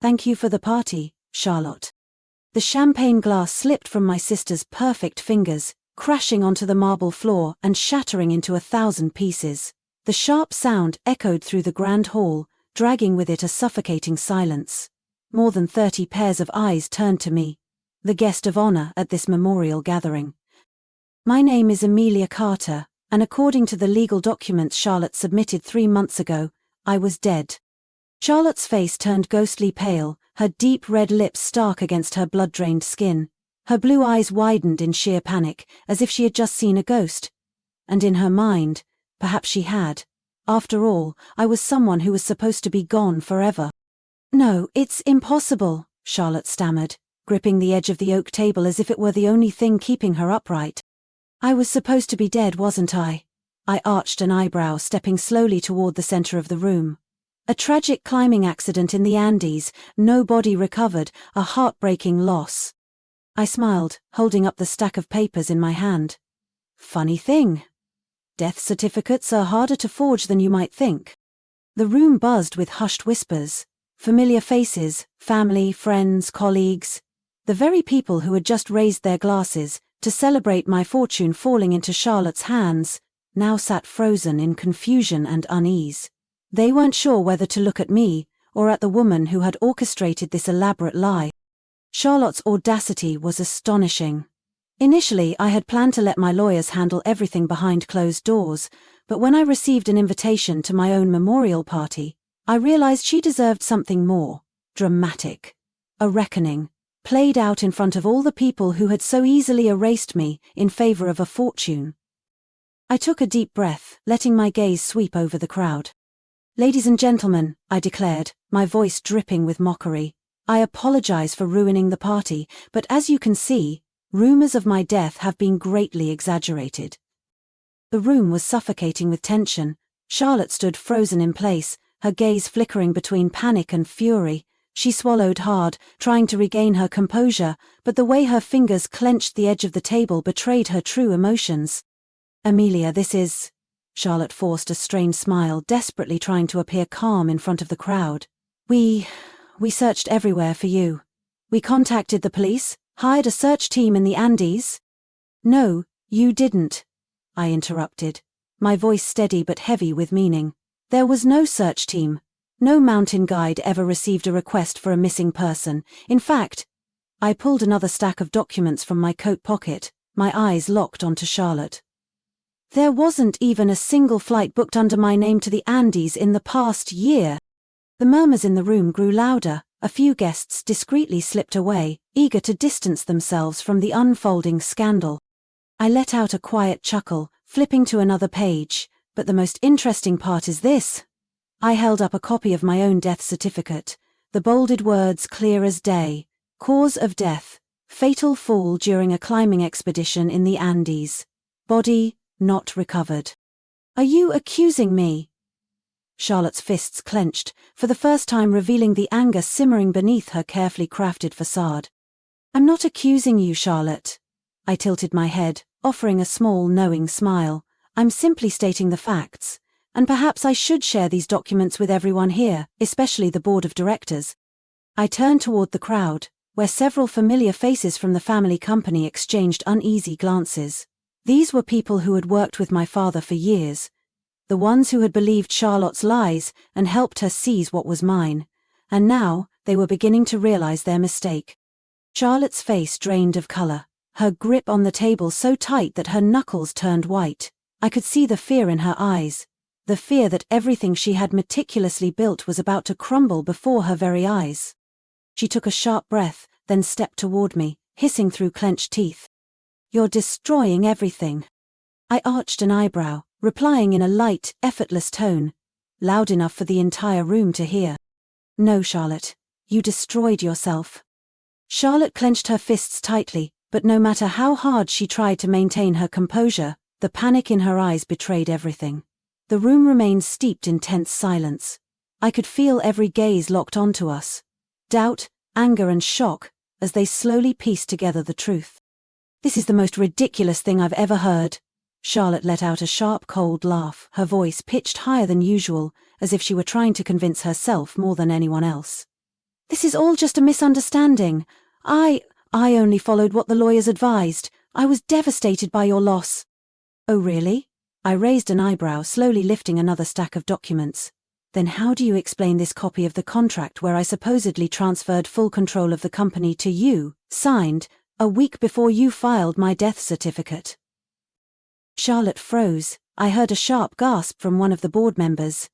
Thank you for the party, Charlotte. The champagne glass slipped from my sister's perfect fingers, crashing onto the marble floor and shattering into 1,000 pieces. The sharp sound echoed through the grand hall, dragging with it a suffocating silence. More than 30 pairs of eyes turned to me, the guest of honor at this memorial gathering. My name is Amelia Carter, and according to the legal documents Charlotte submitted 3 months ago, I was dead. Charlotte's face turned ghostly pale, her deep red lips stark against her blood-drained skin. Her blue eyes widened in sheer panic, as if she had just seen a ghost. And in her mind, perhaps she had. After all, I was someone who was supposed to be gone forever. No, it's impossible, Charlotte stammered, gripping the edge of the oak table as if it were the only thing keeping her upright. I was supposed to be dead, wasn't I? I arched an eyebrow, stepping slowly toward the center of the room. A tragic climbing accident in the Andes, no body recovered, a heartbreaking loss. I smiled, holding up the stack of papers in my hand. Funny thing. Death certificates are harder to forge than you might think. The room buzzed with hushed whispers. Familiar faces, family, friends, colleagues. The very people who had just raised their glasses to celebrate my fortune falling into Charlotte's hands, now sat frozen in confusion and unease. They weren't sure whether to look at me or at the woman who had orchestrated this elaborate lie. Charlotte's audacity was astonishing. Initially, I had planned to let my lawyers handle everything behind closed doors, but when I received an invitation to my own memorial party, I realized she deserved something more dramatic. A reckoning, played out in front of all the people who had so easily erased me in favor of a fortune. I took a deep breath, letting my gaze sweep over the crowd. Ladies and gentlemen, I declared, my voice dripping with mockery, I apologize for ruining the party, but as you can see, rumors of my death have been greatly exaggerated. The room was suffocating with tension. Charlotte stood frozen in place, her gaze flickering between panic and fury. She swallowed hard, trying to regain her composure, but the way her fingers clenched the edge of the table betrayed her true emotions. Amelia, this is... Charlotte forced a strained smile, desperately trying to appear calm in front of the crowd. We searched everywhere for you. We contacted the police, hired a search team in the Andes. No, you didn't, I interrupted, my voice steady but heavy with meaning. There was no search team. No mountain guide ever received a request for a missing person. In fact, I pulled another stack of documents from my coat pocket, my eyes locked onto Charlotte. There wasn't even a single flight booked under my name to the Andes in the past year. The murmurs in the room grew louder. A few guests discreetly slipped away, eager to distance themselves from the unfolding scandal. I let out a quiet chuckle, flipping to another page, but the most interesting part is this. I held up a copy of my own death certificate, the bolded words clear as day. Cause of death, fatal fall during a climbing expedition in the Andes. Body not recovered. Are you accusing me? Charlotte's fists clenched, for the first time revealing the anger simmering beneath her carefully crafted facade. I'm not accusing you, Charlotte. I tilted my head, offering a small, knowing smile. I'm simply stating the facts, and perhaps I should share these documents with everyone here, especially the board of directors. I turned toward the crowd, where several familiar faces from the family company exchanged uneasy glances. These were people who had worked with my father for years, the ones who had believed Charlotte's lies and helped her seize what was mine, and now they were beginning to realize their mistake. Charlotte's face drained of color, her grip on the table so tight that her knuckles turned white. I could see the fear in her eyes, the fear that everything she had meticulously built was about to crumble before her very eyes. She took a sharp breath, then stepped toward me, hissing through clenched teeth. You're destroying everything. I arched an eyebrow, replying in a light, effortless tone, loud enough for the entire room to hear. No, Charlotte, you destroyed yourself. Charlotte clenched her fists tightly, but no matter how hard she tried to maintain her composure, the panic in her eyes betrayed everything. The room remained steeped in tense silence. I could feel every gaze locked onto us. Doubt, anger and shock, as they slowly pieced together the truth. This is the most ridiculous thing I've ever heard. Charlotte let out a sharp, cold laugh, her voice pitched higher than usual, as if she were trying to convince herself more than anyone else. This is all just a misunderstanding. I only followed what the lawyers advised. I was devastated by your loss." "Oh really?" I raised an eyebrow, slowly lifting another stack of documents. "Then how do you explain this copy of the contract where I supposedly transferred full control of the company to you, signed a week before you filed my death certificate?" Charlotte froze. I heard a sharp gasp from one of the board members.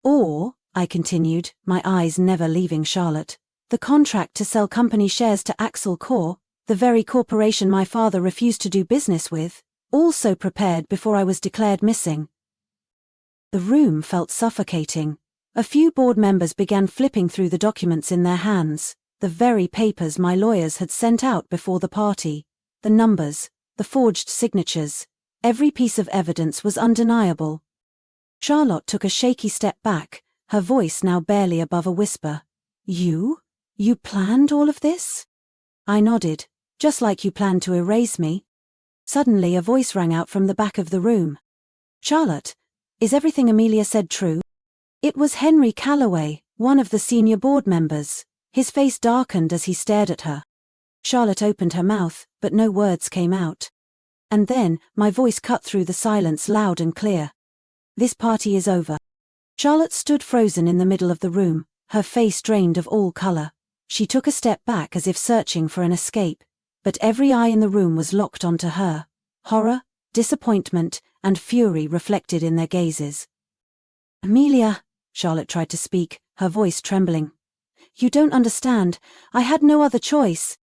"Or," I continued, my eyes never leaving Charlotte, "the contract to sell company shares to Axel Corp, the very corporation my father refused to do business with, also prepared before I was declared missing." The room felt suffocating. A few board members began flipping through the documents in their hands, the very papers my lawyers had sent out before the party. The numbers, the forged signatures, every piece of evidence was undeniable. Charlotte took a shaky step back, her voice now barely above a whisper. You planned all of this?" I nodded. "Just like you planned to erase me." Suddenly a voice rang out from the back of the room. "Charlotte, is everything Amelia said true?" It was Henry Calloway, one of the senior board members. His face darkened as he stared at her. Charlotte opened her mouth, but no words came out. And then, my voice cut through the silence loud and clear. "This party is over." Charlotte stood frozen in the middle of the room, her face drained of all color. She took a step back as if searching for an escape, but every eye in the room was locked onto her. Horror, disappointment, and fury reflected in their gazes. "Amelia," Charlotte tried to speak, her voice trembling. "You don't understand. I had no other choice."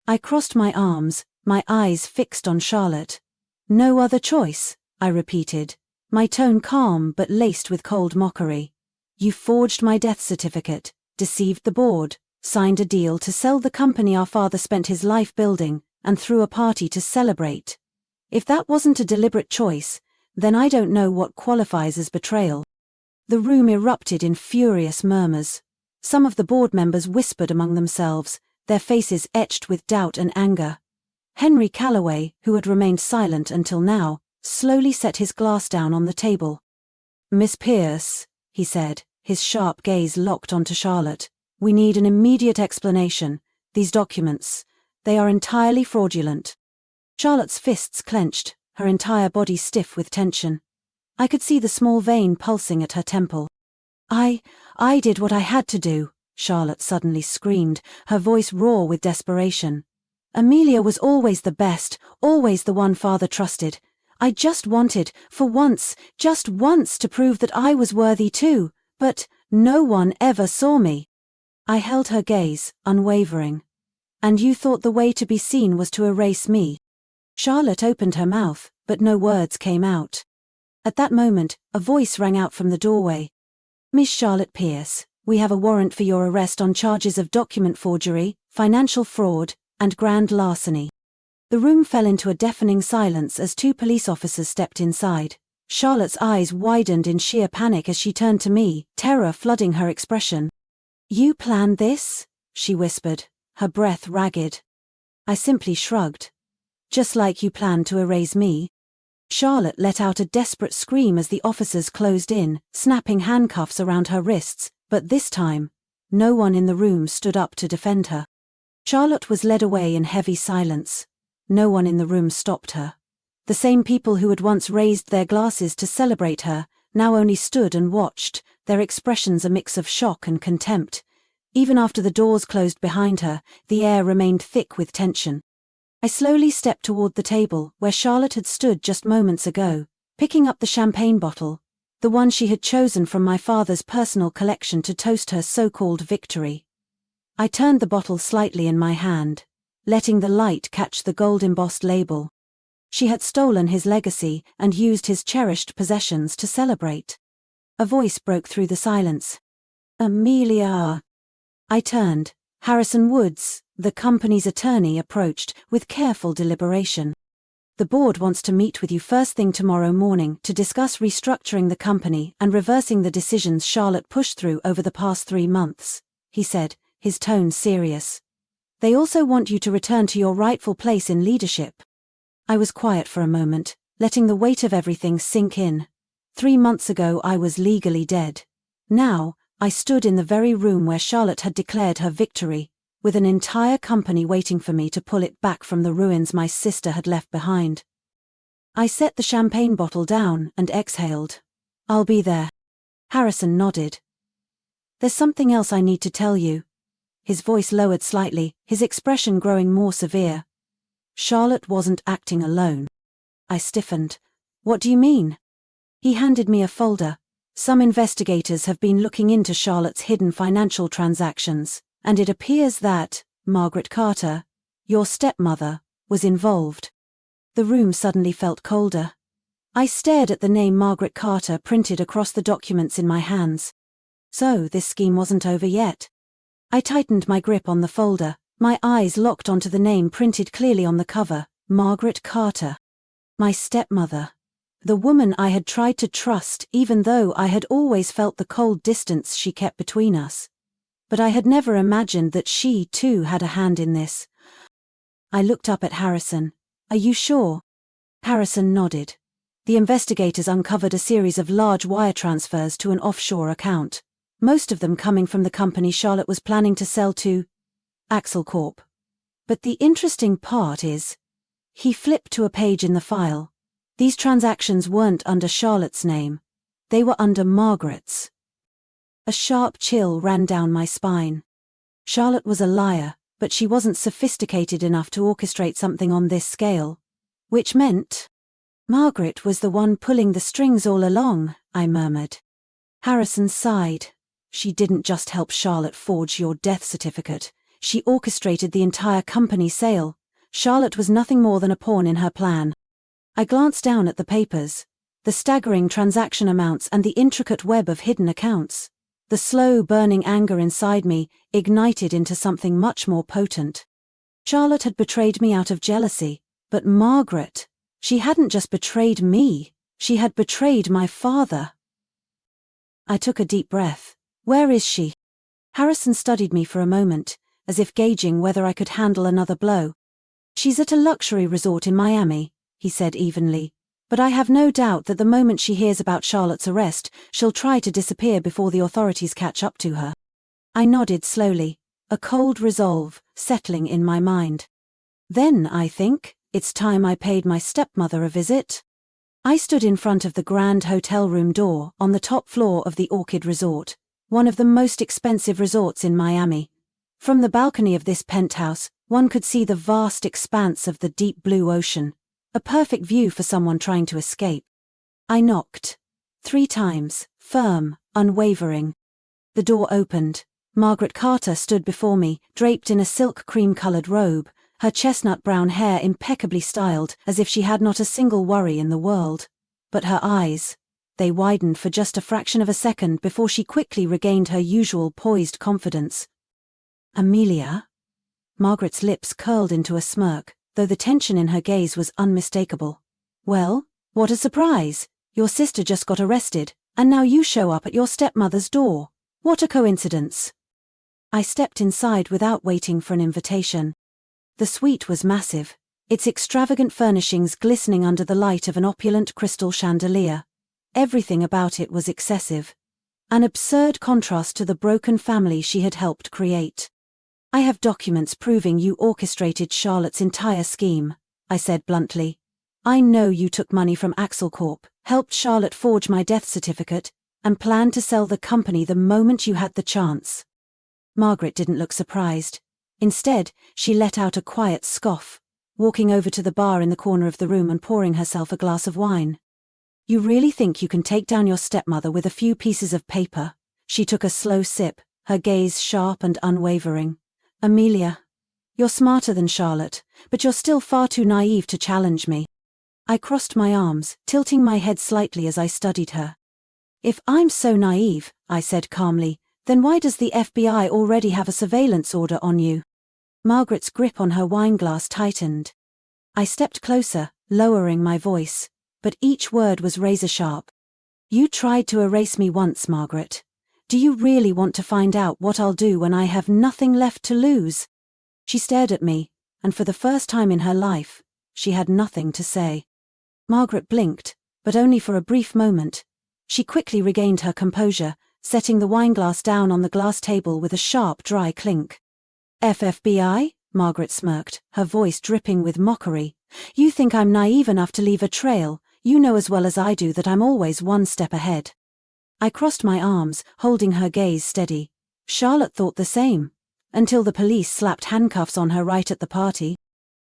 I crossed my arms, my eyes fixed on Charlotte. "No other choice," I repeated, my tone calm but laced with cold mockery. "You forged my death certificate, deceived the board, signed a deal to sell the company our father spent his life building, and threw a party to celebrate. If that wasn't a deliberate choice, then I don't know what qualifies as betrayal." The room erupted in furious murmurs. Some of the board members whispered among themselves, their faces etched with doubt and anger. Henry Calloway, who had remained silent until now, slowly set his glass down on the table. "Miss Pierce," he said, his sharp gaze locked onto Charlotte, "we need an immediate explanation. These documents, they are entirely fraudulent." Charlotte's fists clenched, her entire body stiff with tension. I could see the small vein pulsing at her temple. I did what I had to do," Charlotte suddenly screamed, her voice raw with desperation. "Amelia was always the best, always the one father trusted. I just wanted, for once, just once to prove that I was worthy too, but no one ever saw me." I held her gaze, unwavering. "And you thought the way to be seen was to erase me?" Charlotte opened her mouth, but no words came out. At that moment, a voice rang out from the doorway. "Miss Charlotte Pierce, we have a warrant for your arrest on charges of document forgery, financial fraud, and grand larceny." The room fell into a deafening silence as two police officers stepped inside. Charlotte's eyes widened in sheer panic as she turned to me, terror flooding her expression. "You planned this?" she whispered, her breath ragged. I simply shrugged. "Just like you planned to erase me." Charlotte let out a desperate scream as the officers closed in, snapping handcuffs around her wrists, but this time, no one in the room stood up to defend her. Charlotte was led away in heavy silence. No one in the room stopped her. The same people who had once raised their glasses to celebrate her, now only stood and watched, their expressions a mix of shock and contempt. Even after the doors closed behind her, the air remained thick with tension. I slowly stepped toward the table where Charlotte had stood just moments ago, picking up the champagne bottle, the one she had chosen from my father's personal collection to toast her so-called victory. I turned the bottle slightly in my hand, letting the light catch the gold-embossed label. She had stolen his legacy and used his cherished possessions to celebrate. A voice broke through the silence. "Amelia." I turned. Harrison Woods, the company's attorney, approached with careful deliberation. "The board wants to meet with you first thing tomorrow morning to discuss restructuring the company and reversing the decisions Charlotte pushed through over the past 3 months," he said, his tone serious. "They also want you to return to your rightful place in leadership." I was quiet for a moment, letting the weight of everything sink in. 3 months ago I was legally dead. Now, I stood in the very room where Charlotte had declared her victory, with an entire company waiting for me to pull it back from the ruins my sister had left behind. I set the champagne bottle down and exhaled. "I'll be there." Harrison nodded. "There's something else I need to tell you." His voice lowered slightly, his expression growing more severe. Charlotte wasn't acting alone. I stiffened. "What do you mean?" He handed me a folder. "Some investigators have been looking into Charlotte's hidden financial transactions, and it appears that Margaret Carter, your stepmother, was involved." The room suddenly felt colder. I stared at the name Margaret Carter printed across the documents in my hands. So this scheme wasn't over yet. I tightened my grip on the folder, my eyes locked onto the name printed clearly on the cover, Margaret Carter. My stepmother. The woman I had tried to trust even though I had always felt the cold distance she kept between us. But I had never imagined that she, too, had a hand in this. I looked up at Harrison. "Are you sure?" Harrison nodded. The investigators uncovered a series of large wire transfers to an offshore account, most of them coming from the company Charlotte was planning to sell to Axel Corp. But the interesting part is, he flipped to a page in the file. These transactions weren't under Charlotte's name. They were under Margaret's. A sharp chill ran down my spine. Charlotte was a liar, but she wasn't sophisticated enough to orchestrate something on this scale. Which meant Margaret was the one pulling the strings all along, I murmured. Harrison sighed. "She didn't just help Charlotte forge your death certificate. She orchestrated the entire company sale. Charlotte was nothing more than a pawn in her plan." I glanced down at the papers. The staggering transaction amounts and the intricate web of hidden accounts. The slow burning anger inside me ignited into something much more potent. Charlotte had betrayed me out of jealousy, but Margaret, she hadn't just betrayed me, she had betrayed my father. I took a deep breath. "Where is she?" Harrison studied me for a moment, as if gauging whether I could handle another blow. "She's at a luxury resort in Miami," he said evenly. "But I have no doubt that the moment she hears about Charlotte's arrest, she'll try to disappear before the authorities catch up to her." I nodded slowly, a cold resolve settling in my mind. "Then, I think, it's time I paid my stepmother a visit." I stood in front of the grand hotel room door on the top floor of the Orchid Resort, one of the most expensive resorts in Miami. From the balcony of this penthouse, one could see the vast expanse of the deep blue ocean, a perfect view for someone trying to escape. I knocked. 3 times, firm, unwavering. The door opened. Margaret Carter stood before me, draped in a silk cream-colored robe, her chestnut brown hair impeccably styled, as if she had not a single worry in the world. But her eyes, they widened for just a fraction of a second before she quickly regained her usual poised confidence. "Amelia?" Margaret's lips curled into a smirk, though the tension in her gaze was unmistakable. "Well, what a surprise! Your sister just got arrested, and now you show up at your stepmother's door. What a coincidence!" I stepped inside without waiting for an invitation. The suite was massive, its extravagant furnishings glistening under the light of an opulent crystal chandelier. Everything about it was excessive, an absurd contrast to the broken family she had helped create. "I have documents proving you orchestrated Charlotte's entire scheme," I said bluntly. "I know you took money from Axel Corp, helped Charlotte forge my death certificate, and planned to sell the company the moment you had the chance." Margaret didn't look surprised. Instead, she let out a quiet scoff, walking over to the bar in the corner of the room and pouring herself a glass of wine. "You really think you can take down your stepmother with a few pieces of paper?" She took a slow sip, her gaze sharp and unwavering. "Amelia, you're smarter than Charlotte, but you're still far too naive to challenge me." I crossed my arms, tilting my head slightly as I studied her. "If I'm so naive," I said calmly, "then why does the FBI already have a surveillance order on you?" Margaret's grip on her wineglass tightened. I stepped closer, lowering my voice, but each word was razor-sharp. "You tried to erase me once, Margaret. Do you really want to find out what I'll do when I have nothing left to lose?" She stared at me, and for the first time in her life, she had nothing to say. Margaret blinked, but only for a brief moment. She quickly regained her composure, setting the wineglass down on the glass table with a sharp, dry clink. FBI? Margaret smirked, her voice dripping with mockery. You think I'm naive enough to leave a trail? You know as well as I do that I'm always one step ahead. I crossed my arms, holding her gaze steady. Charlotte thought the same. Until the police slapped handcuffs on her right at the party.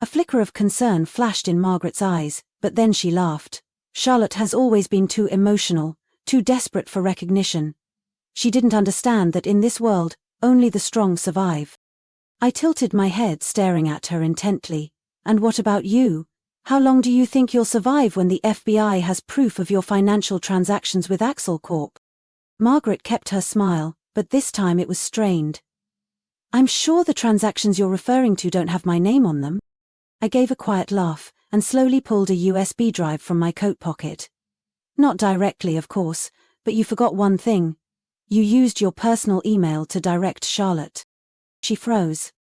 A flicker of concern flashed in Margaret's eyes, but then she laughed. Charlotte has always been too emotional, too desperate for recognition. She didn't understand that in this world, only the strong survive. I tilted my head, staring at her intently. And what about you? How long do you think you'll survive when the FBI has proof of your financial transactions with Axel Corp? Margaret kept her smile, but this time it was strained. I'm sure the transactions you're referring to don't have my name on them. I gave a quiet laugh, and slowly pulled a USB drive from my coat pocket. Not directly, of course, but you forgot one thing. You used your personal email to direct Charlotte. She froze.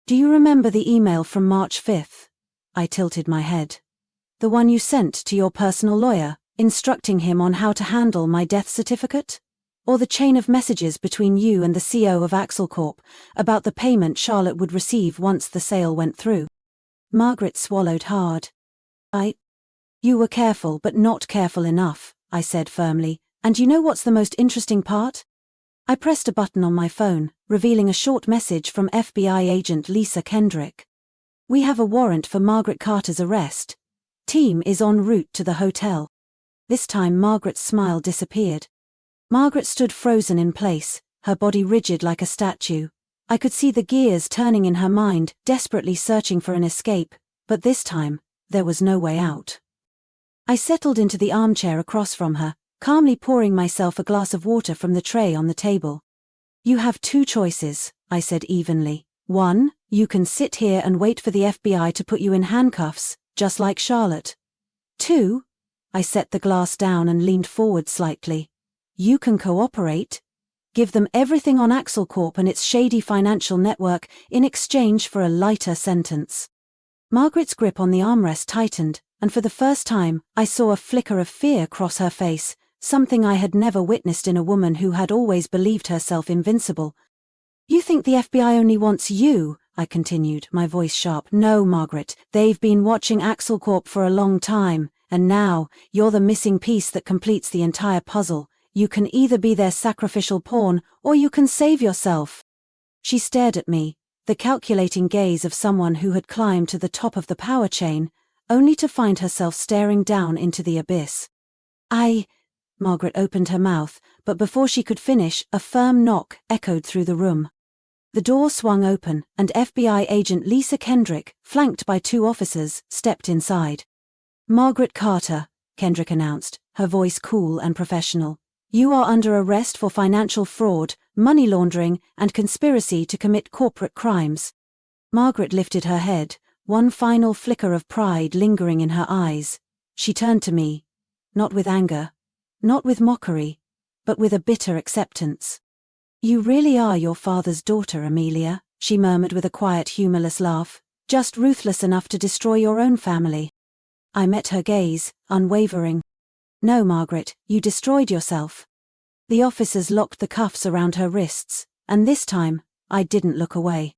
Do you remember the email from March 5th? I tilted my head. The one you sent to your personal lawyer, instructing him on how to handle my death certificate? Or the chain of messages between you and the CEO of Axel Corp about the payment Charlotte would receive once the sale went through? Margaret swallowed hard. You were careful but not careful enough, I said firmly, and you know what's the most interesting part? I pressed a button on my phone, revealing a short message from FBI agent Lisa Kendrick. We have a warrant for Margaret Carter's arrest. Team is en route to the hotel. This time Margaret's smile disappeared. Margaret stood frozen in place, her body rigid like a statue. I could see the gears turning in her mind, desperately searching for an escape, but this time, there was no way out. I settled into the armchair across from her, calmly pouring myself a glass of water from the tray on the table. You have two choices, I said evenly. One, you can sit here and wait for the FBI to put you in handcuffs, just like Charlotte. Two, I set the glass down and leaned forward slightly. You can cooperate. Give them everything on Axel Corp and its shady financial network in exchange for a lighter sentence. Margaret's grip on the armrest tightened, and for the first time, I saw a flicker of fear cross her face, something I had never witnessed in a woman who had always believed herself invincible. You think the FBI only wants you, I continued, my voice sharp. No, Margaret, they've been watching Axel Corp for a long time, and now, you're the missing piece that completes the entire puzzle. You can either be their sacrificial pawn, or you can save yourself. She stared at me, the calculating gaze of someone who had climbed to the top of the power chain, only to find herself staring down into the abyss. Margaret opened her mouth, but before she could finish, a firm knock echoed through the room. The door swung open, and FBI agent Lisa Kendrick, flanked by two officers, stepped inside. Margaret Carter, Kendrick announced, her voice cool and professional. You are under arrest for financial fraud, money laundering, and conspiracy to commit corporate crimes. Margaret lifted her head, one final flicker of pride lingering in her eyes. She turned to me, not with anger, not with mockery, but with a bitter acceptance. You really are your father's daughter, Amelia, she murmured with a quiet, humorless laugh, just ruthless enough to destroy your own family. I met her gaze, unwavering. No, Margaret, you destroyed yourself. The officers locked the cuffs around her wrists, and this time, I didn't look away.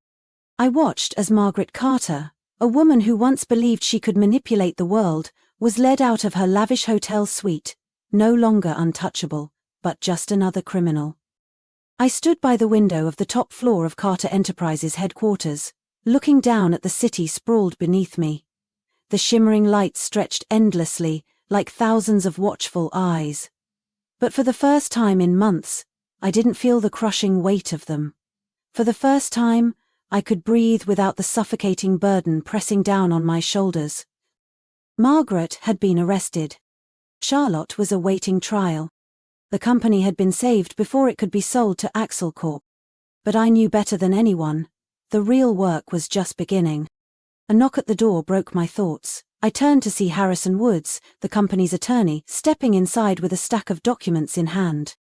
I watched as Margaret Carter, a woman who once believed she could manipulate the world, was led out of her lavish hotel suite, no longer untouchable, but just another criminal. I stood by the window of the top floor of Carter Enterprises headquarters, looking down at the city sprawled beneath me. The shimmering lights stretched endlessly, like thousands of watchful eyes. But for the first time in months, I didn't feel the crushing weight of them. For the first time, I could breathe without the suffocating burden pressing down on my shoulders. Margaret had been arrested. Charlotte was awaiting trial. The company had been saved before it could be sold to Axel Corp. But I knew better than anyone. The real work was just beginning. A knock at the door broke my thoughts. I turned to see Harrison Woods, the company's attorney, stepping inside with a stack of documents in hand.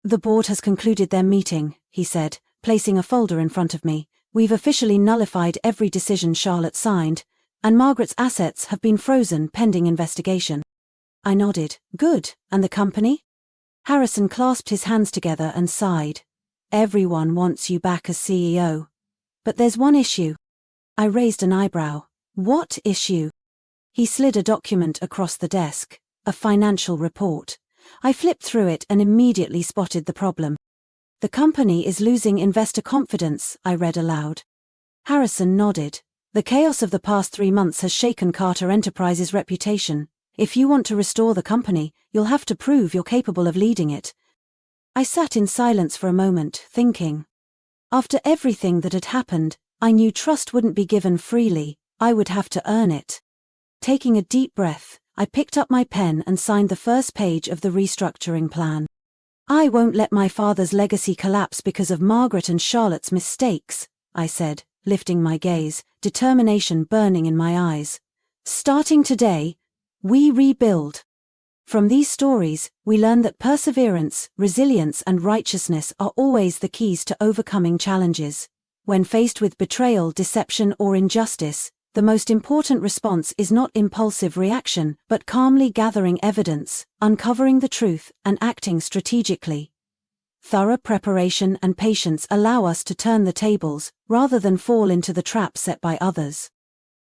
The board has concluded their meeting, he said, placing a folder in front of me. We've officially nullified every decision Charlotte signed, and Margaret's assets have been frozen pending investigation. I nodded. Good, and the company? Harrison clasped his hands together and sighed. Everyone wants you back as CEO. But there's one issue. I raised an eyebrow. What issue? He slid a document across the desk, a financial report. I flipped through it and immediately spotted the problem. The company is losing investor confidence, I read aloud. Harrison nodded. The chaos of the past 3 months has shaken Carter Enterprises' reputation. If you want to restore the company, you'll have to prove you're capable of leading it. I sat in silence for a moment, thinking. After everything that had happened, I knew trust wouldn't be given freely, I would have to earn it. Taking a deep breath, I picked up my pen and signed the first page of the restructuring plan. I won't let my father's legacy collapse because of Margaret and Charlotte's mistakes, I said, lifting my gaze, determination burning in my eyes. Starting today, we rebuild. From these stories, we learn that perseverance, resilience and righteousness are always the keys to overcoming challenges. When faced with betrayal, deception or injustice, the most important response is not impulsive reaction, but calmly gathering evidence, uncovering the truth, and acting strategically. Thorough preparation and patience allow us to turn the tables, rather than fall into the trap set by others.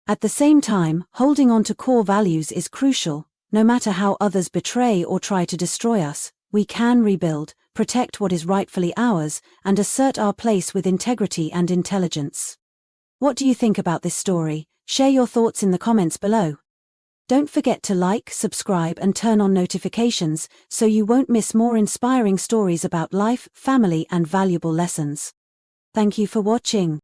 At the same time, holding on to core values is crucial. No matter how others betray or try to destroy us, we can rebuild, protect what is rightfully ours, and assert our place with integrity and intelligence. What do you think about this story? Share your thoughts in the comments below. Don't forget to like, subscribe and turn on notifications so you won't miss more inspiring stories about life, family and valuable lessons. Thank you for watching.